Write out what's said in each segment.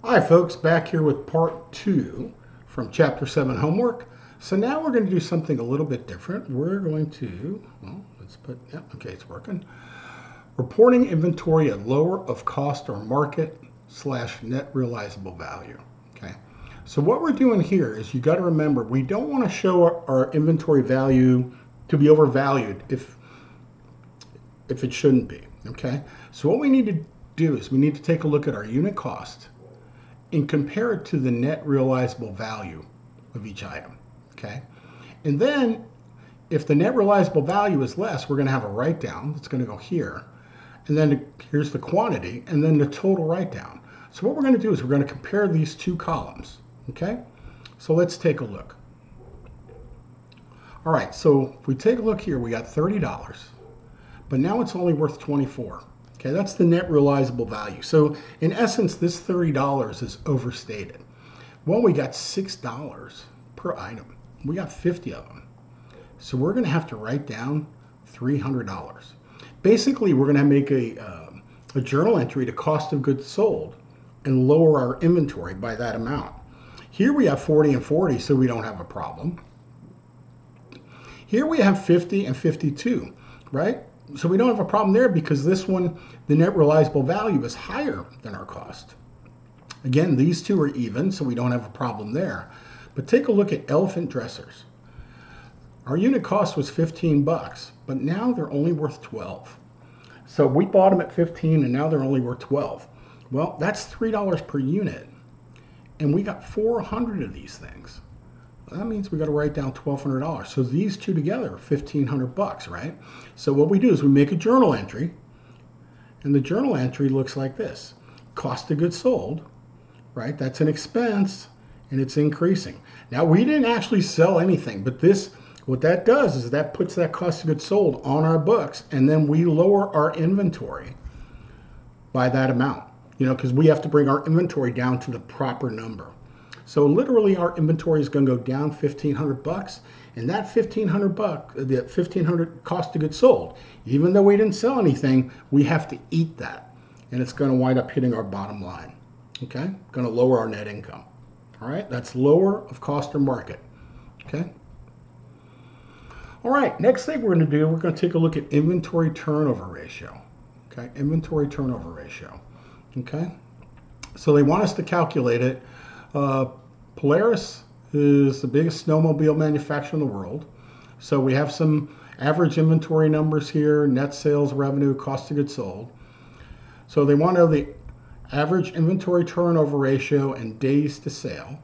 Hi folks, back here with part 2 from chapter 7 homework. So now we're going to do something a little bit different. We're going to, well, let's put, yeah, okay, it's working. Reporting inventory at lower of cost or market / net realizable value. Okay. So what we're doing here is you got to remember we don't want to show our inventory value to be overvalued if it shouldn't be. Okay. So what we need to do is we need to take a look at our unit cost and compare it to the net realizable value of each item. Okay. And then if the net realizable value is less, we're going to have a write down that's going to go here. And then here's the quantity and then the total write down. So what we're going to do is we're going to compare these two columns. Okay. So let's take a look. All right. So if we take a look here, we got $30, but now it's only worth 24. Okay, that's the net realizable value. So in essence, this $30 is overstated. Well, we got $6 per item. We got 50 of them. So we're going to have to write down $300. Basically, we're going to make a journal entry to cost of goods sold and lower our inventory by that amount. Here we have 40 and 40, so we don't have a problem. Here we have 50 and 52, right? So we don't have a problem there because this one, the net realizable value is higher than our cost. Again, these two are even, so we don't have a problem there. But take a look at elephant dressers. Our unit cost was 15 bucks, but now they're only worth 12. So we bought them at 15 and now they're only worth 12. Well, that's $3 per unit. And we got 400 of these things. That means we got to write down $1,200. So these two together are 1,500 bucks, right? So what we do is we make a journal entry, and the journal entry looks like this. Cost of goods sold, right? That's an expense, and it's increasing. Now, we didn't actually sell anything, but this, what that does is that puts that cost of goods sold on our books, and then we lower our inventory by that amount, because we have to bring our inventory down to the proper number. So literally our inventory is going to go down 1,500 bucks, and that 1,500 bucks, the 1,500 cost of goods sold, even though we didn't sell anything, we have to eat that, and it's going to wind up hitting our bottom line. Okay, going to lower our net income. All right, that's lower of cost or market. Okay. All right, next thing we're going to do, we're going to take a look at inventory turnover ratio. Okay, inventory turnover ratio. Okay, so they want us to calculate it. Polaris is the biggest snowmobile manufacturer in the world. So we have some average inventory numbers here, net sales revenue, cost of goods sold. So they want to know the average inventory turnover ratio and days to sale.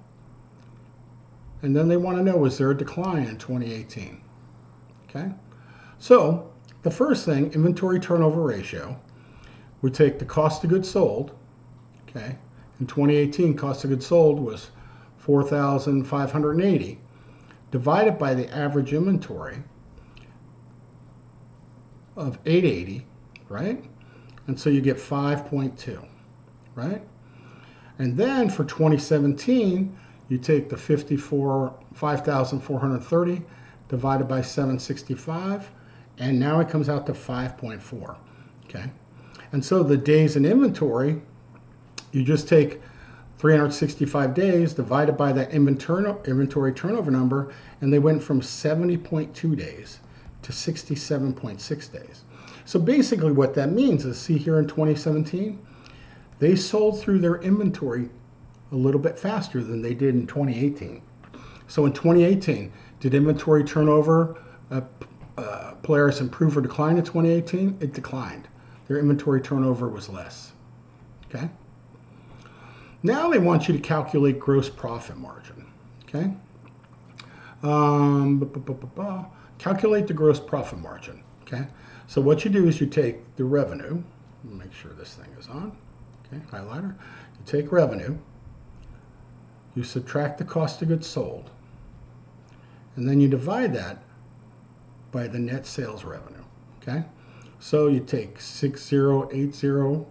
And then they want to know, is there a decline in 2018? Okay. So the first thing, inventory turnover ratio, we take the cost of goods sold. Okay. In 2018, cost of goods sold was 4,580 divided by the average inventory of 880, right? And so you get 5.2, right? And then for 2017, you take the 5,430 divided by 765, and now it comes out to 5.4, okay? And so the days in inventory, you just take 365 days divided by that inventory turnover number, and they went from 70.2 days to 67.6 days. So basically what that means is, see here in 2017, they sold through their inventory a little bit faster than they did in 2018. So in 2018, did inventory turnover, Polaris improve or decline in 2018? It declined. Their inventory turnover was less, okay? Now they want you to calculate gross profit margin, okay? Calculate the gross profit margin, okay? So what you do is you take the revenue, make sure this thing is on, okay, highlighter. You take revenue, you subtract the cost of goods sold, and then you divide that by the net sales revenue, okay? So you take 6080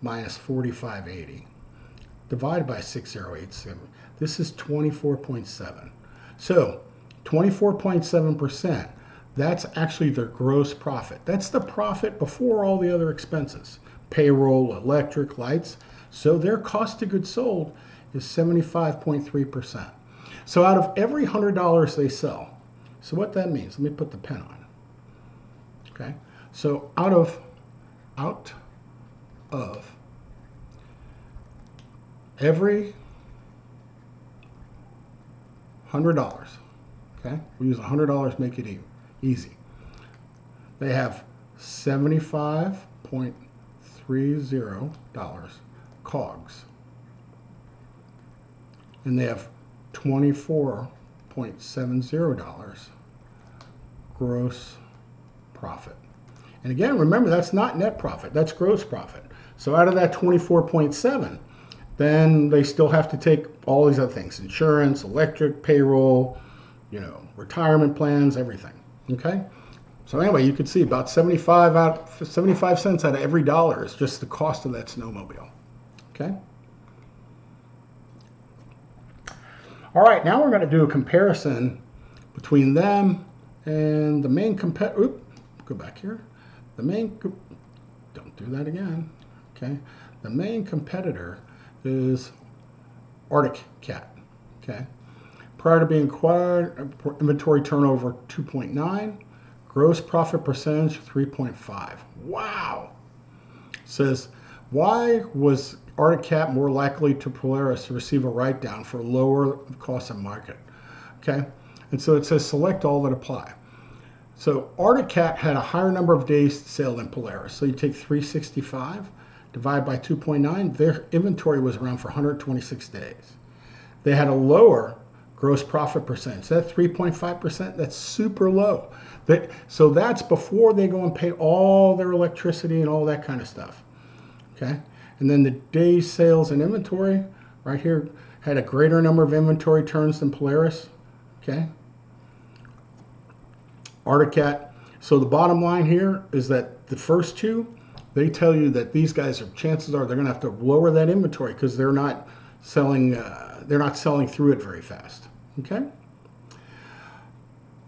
minus 4580 divided by 6087. This is 24.7. So 24.7%, that's actually their gross profit. That's the profit before all the other expenses, payroll, electric, lights. So their cost of goods sold is 75.3%. So out of every $100 they sell, so what that means, let me put the pen on. Okay, so out of every $100, okay, we use $100, make it easy. They have $75.30 COGS, and they have $24.70 gross profit. And again, remember, that's not net profit, that's gross profit. So out of that 24.7, then they still have to take all these other things: insurance, electric, payroll, retirement plans, everything. Okay? So anyway, you could see about 75 cents out of every dollar is just the cost of that snowmobile. Okay? All right, now we're going to do a comparison between them and the main competitor. Go back here. Don't do that again. Okay? The main competitor is Arctic Cat. Okay? Prior to being acquired, inventory turnover 2.9, gross profit percentage 3.5. Wow! Says, why was Arctic Cat more likely to Polaris to receive a write-down for lower cost of market? Okay? And so it says select all that apply. So Arctic Cat had a higher number of days to sale than Polaris. So you take 365, divide by 2.9, their inventory was around for 126 days. They had a lower gross profit percentage. That 3.5%, that's super low. So that's before they go and pay all their electricity and all that kind of stuff. Okay? And then the days sales and inventory, right here, had a greater number of inventory turns than Polaris. Okay? Arctic Cat. So the bottom line here is that the first two, they tell you that these guys are, chances are they're going to have to lower that inventory because they're not selling through it very fast. Okay?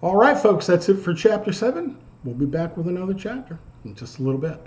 All right, folks, that's it for Chapter 7. We'll be back with another chapter in just a little bit.